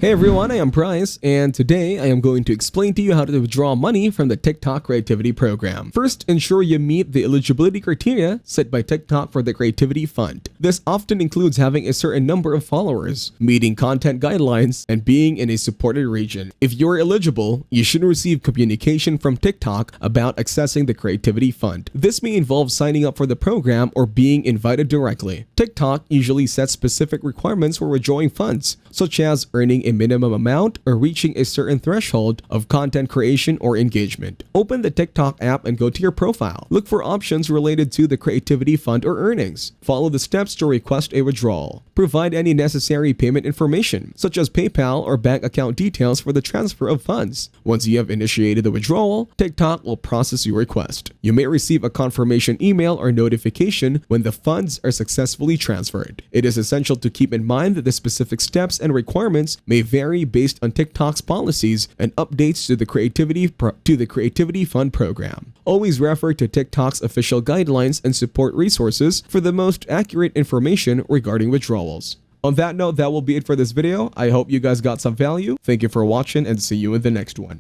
Hey everyone, I am Bryce, and today I am going to explain to you how to withdraw money from the TikTok Creativity Program. First, ensure you meet the eligibility criteria set by TikTok for the Creativity Fund. This often includes having a certain number of followers, meeting content guidelines, and being in a supported region. If you're eligible, you should receive communication from TikTok about accessing the Creativity Fund. This may involve signing up for the program or being invited directly. TikTok usually sets specific requirements for withdrawing funds, such as earning a minimum amount or reaching a certain threshold of content creation or engagement. Open the TikTok app and go to your profile. Look for options related to the Creativity Fund or earnings. Follow the steps to request a withdrawal. Provide any necessary payment information, such as PayPal or bank account details for the transfer of funds. Once you have initiated the withdrawal, TikTok will process your request. You may receive a confirmation email or notification when the funds are successfully transferred. It is essential to keep in mind that the specific steps and requirements may vary based on TikTok's policies and updates to the Creativity Fund program. Always refer to TikTok's official guidelines and support resources for the most accurate information regarding withdrawals. On that note, that will be it for this video. I hope you guys got some value. Thank you for watching and see you in the next one.